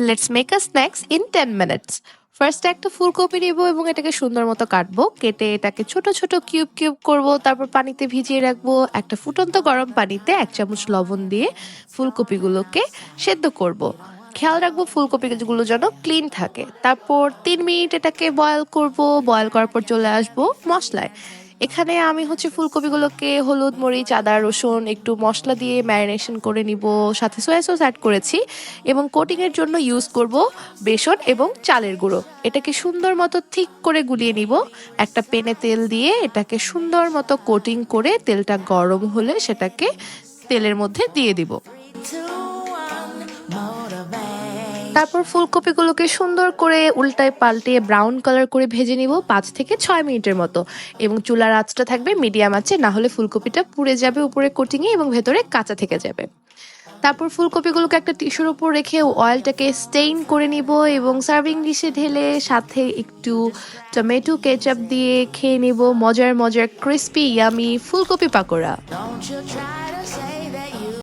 Let's make a snacks in 10 minutes. First একটা ফুলকপি নিব এবং এটাকে সুন্দর মতো কাটবো। কেটে এটাকে ছোট ছোট কিউব কিউব করব। তারপর পানিতে ভিজিয়ে রাখবো। একটা ফুটন্ত গরম পানিতে 1 চামচ লবণ দিয়ে ফুলকপিগুলোকে সেদ্ধ করব। খেয়াল রাখবো ফুলকপিগুলো যেন ক্লিন থাকে। তারপর 3 মিনিট এটাকে বয়েল করব। বয়েল করার পর চলে আসবো মশলায়। এখানে আমি হচ্ছে ফুলকপিগুলোকে হলুদ, মরিচ, আদা, রসুন একটু মসলা দিয়ে ম্যারিনেশন করে নিব। সাথে সয়া সস অ্যাড করেছি এবং কোটিং এর জন্য ইউজ করব বেসন এবং চালের গুঁড়ো। এটাকে সুন্দর মতো ঠিক করে গুলিয়ে নিব। একটা প্যানে তেল দিয়ে এটাকে সুন্দর মতো কোটিং করে তেলটা গরম হলে সেটাকে তেলের মধ্যে দিয়ে দিব। তারপর ফুলকপিগুলোকে সুন্দর করে উল্টায় পাল্টিয়ে ব্রাউন কালার করে ভেজে নিব 5 থেকে 6 মিনিটের মতো এবং চুলার আঁচটা থাকবে মিডিয়াম আঁচে, না হলে ফুলকপিটা পুড়ে যাবে উপরে কোটিংয়ে এবং ভেতরে কাঁচা থেকে যাবে। তারপর ফুলকপিগুলোকে একটা টিস্যুর উপর রেখে অয়েলটাকে স্টেইন করে নিব এবং সার্ভিং ডিশে ঢেলে সাথে একটু টমেটো কেচাপ দিয়ে খেয়ে নিব মজার মজার ক্রিস্পি ইয়ামি ফুলকপি পাকোড়া।